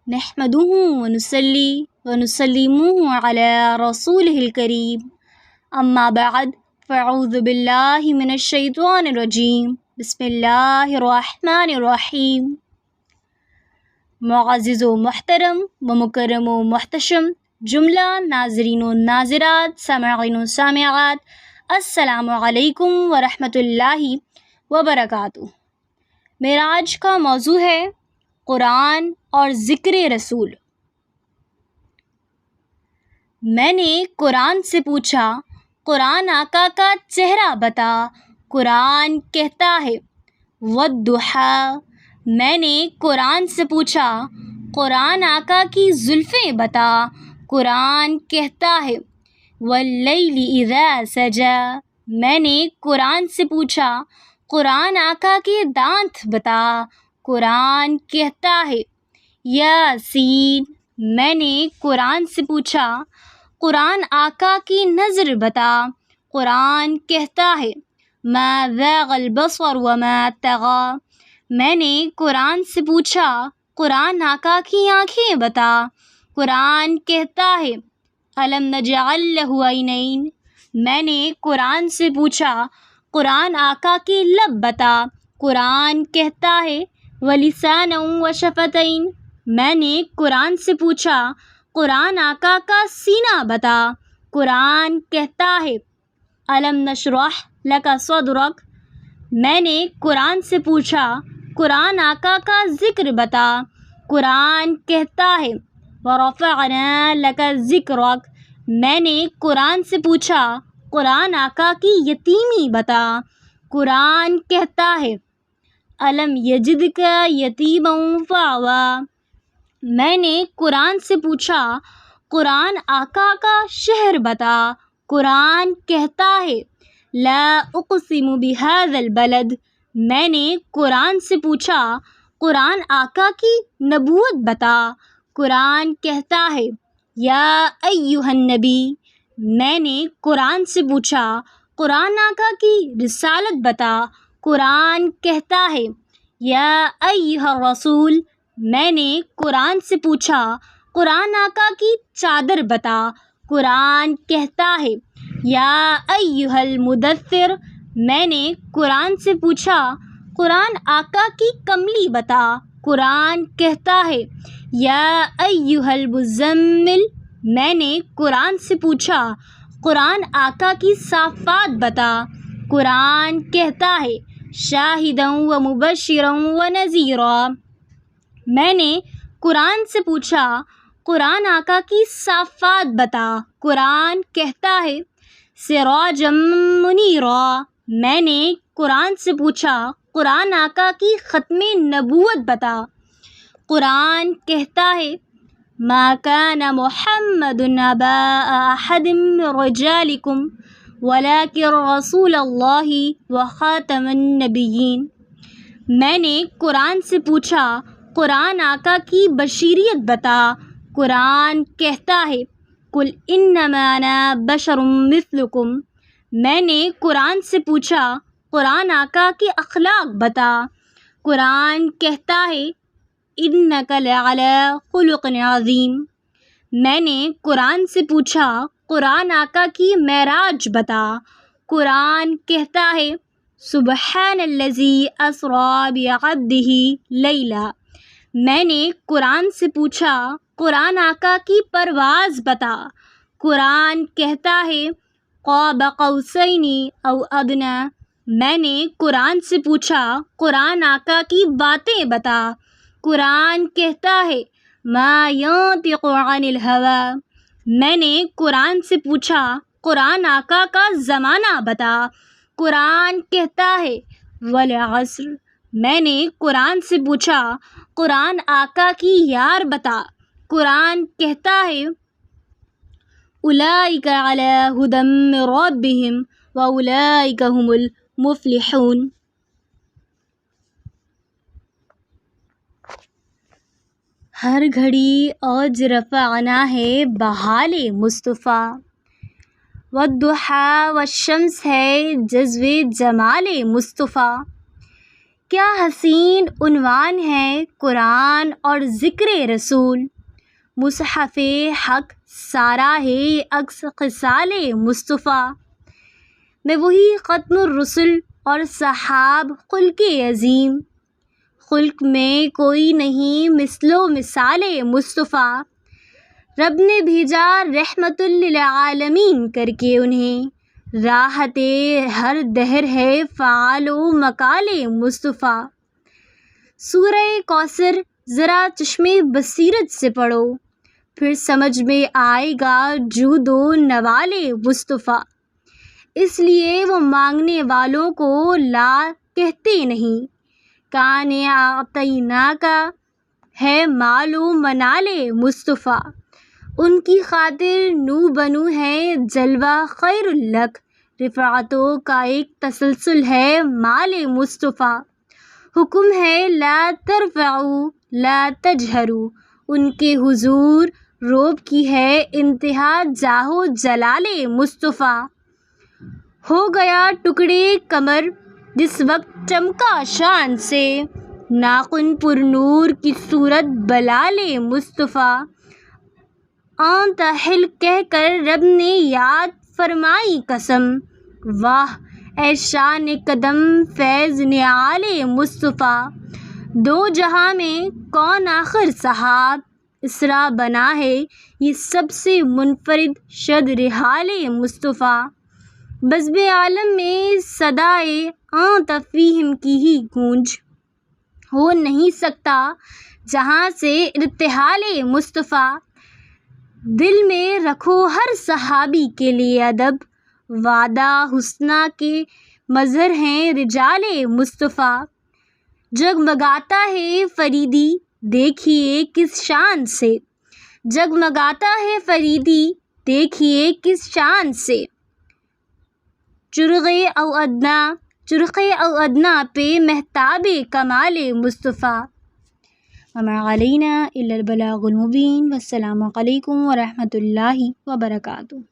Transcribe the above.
نحمده ونصلي ونسلم على رسوله الكريم اما بعد فاعوذ باللہ من الشیطان الرجیم بسم اللہ الرحمن الرحیم۔ معزز و محترم و مکرم و محتشم جملہ ناظرین و ناظرات، سامعین و سامعات، السلام علیکم ورحمۃ اللہ وبرکاتہ۔ میرا آج کا موضوع ہے قرآن اور ذکر رسول۔ میں نے قرآن سے پوچھا، قرآن آقا کا چہرہ بتا۔ قرآن کہتا ہے والضحیٰ۔ میں نے قرآن سے پوچھا، قرآن آقا کی زلفیں بتا۔ قرآن کہتا ہے واللیل اذا سجی۔ میں نے قرآن سے پوچھا، قرآن آقا کے دانت بتا۔ قرآن کہتا ہے یاسین۔ میں نے قرآن سے پوچھا، قرآن آقا کی نظر بتا۔ قرآن کہتا ہے ما زاغ البصر وما طغی۔ میں نے قرآن سے پوچھا، قرآن آقا کی آنکھیں بتا۔ قرآن کہتا ہے الم نجعل لہ عینین۔ میں نے قرآن سے پوچھا، قرآن آقا کے لب بتا۔ قرآن کہتا ہے ولسانا وشفتین۔ میں نے قرآن سے پوچھا، قرآن آقا کا سینہ بتا۔ قرآن کہتا ہے الم نشرح لک صدرک۔ میں نے قرآن سے پوچھا، قرآن آقا کا ذکر بتا۔ قرآن کہتا ہے ورفعنا لک ذکرک۔ میں نے قرآن سے پوچھا، قرآن آقا کی یتیمی بتا۔ قرآن کہتا ہے الم یجدک یتیما فآوی۔ میں نے قرآن سے پوچھا، قرآن آقا کا شہر بتا۔ قرآن کہتا ہے لا اقسم بہذا البلد۔ میں نے قرآن سے پوچھا، قرآن آقا کی نبوت بتا۔ قرآن کہتا ہے یا ایھا النبی۔ میں نے قرآن سے پوچھا، قرآن آقا کی رسالت بتا۔ قرآن کہتا ہے یا ایھا الرسول۔ میں نے قرآن سے پوچھا، قرآن آقا کی چادر بتا۔ قرآن کہتا ہے یا ایھا المدثر۔ میں نے قرآن سے پوچھا، قرآن آقا کی کملی بتا۔ قرآن کہتا ہے یا ایھا المزمل۔ میں نے قرآن سے پوچھا، قرآن آقا کی صافات بتا۔ قرآن کہتا ہے شاہدا و مبشرا و نذیرا۔ میں نے قرآن سے پوچھا، قرآن آقا کی صافات بتا۔ قرآن کہتا ہے سراجا منیرا۔ میں نے قرآن سے پوچھا، قرآن آقا کی ختم نبوت بتا۔ قرآن کہتا ہے ما کان محمد ابا احد من رجالکم ولکن رسول اللہ وخاتم النبیین۔ میں نے قرآن سے پوچھا، قرآن آقا کی بشریت بتا۔ قرآن کہتا ہے قل انما انا بشر مثلکم۔ میں نے قرآن سے پوچھا، قرآن آقا کے اخلاق بتا۔ قرآن کہتا ہے انک لعلی خلق عظیم۔ میں نے قرآن سے پوچھا، قرآن آقا کی معراج بتا۔ قرآن کہتا ہے سبحان الذی اسری بعبدہ لیلا۔ میں نے قرآن سے پوچھا، قرآن آقا کی پرواز بتا۔ قرآن کہتا ہے قاب قوسین او ادنی۔ میں نے قرآن سے پوچھا، قرآن آقا کی باتیں بتا۔ قرآن کہتا ہے ما ینطق عن الہوی۔ میں نے قرآن سے پوچھا، قرآن آقا کا زمانہ بتا۔ قرآن کہتا ہے والعصر۔ میں نے قرآن سے پوچھا، قرآن آقا کی یار بتا۔ قرآن کہتا ہے اولئک علی ھدی من ربہم واولئک ھم المفلحون۔ ہر گھڑی اوج رفعنا ہے بحال مصطفیٰ۔ والضحیٰ والشمس ہے جذب جمال مصطفیٰ۔ کیا حسین عنوان ہے قرآن اور ذکر رسول، مصحف حق ساراہ عکس خصال مصطفیٰ، میں وہی ختم الرسل اور صحاب خلق عظیم، خلق میں کوئی نہیں مثل و مثال مصطفیٰ، رب نے بھیجا رحمت للعالمین کر کے انہیں، راحت ہر دہر ہے فعال و مقال مصطفیٰ۔ سورہ کوثر ذرا چشم بصیرت سے پڑھو، پھر سمجھ میں آئے گا جود و نوال مصطفیٰ، اس لیے وہ مانگنے والوں کو لا کہتے نہیں، کان اعطیناک ہے مال و منال مصطفیٰ، ان کی خاطر نو بنو ہے جلوہ خیر لک، رفعتوں کا ایک تسلسل ہے مال مصطفیٰ، حکم ہے لا ترفعوا لا تجہروا، ان کے حضور روب کی ہے انتہا جاہ و جلال مصطفیٰ، ہو گیا ٹکڑے قمر جس وقت چمکا شان سے، ناخن پر نور کی صورت بلال مصطفیٰ، آن تحل کہہ کر رب نے یاد فرمائی قسم، واہ اے شان قدم فیض نعال مصطفیٰ، دو جہاں میں کون آخر صحاب، اسرا بنا ہے یہ سب سے منفرد شد رحال مصطفیٰ، بزم عالم میں صدائے آں تفہیم کی ہی گونج، ہو نہیں سکتا جہاں سے ارتحال مصطفیٰ، دل میں رکھو ہر صحابی کے لیے ادب، وعدہ حسنہ کے مظہر ہیں رجال مصطفیٰ، جگمگاتا ہے فریدی دیکھیے کس شان سے، جگمگاتا ہے فریدی دیکھیے کس شان سے، چرغ او ادنا پہ مہتاب کمال مصطفیٰ، وما علینا الا البلاغ المبین، والسلام علیکم ورحمۃ اللہ وبرکاتہ۔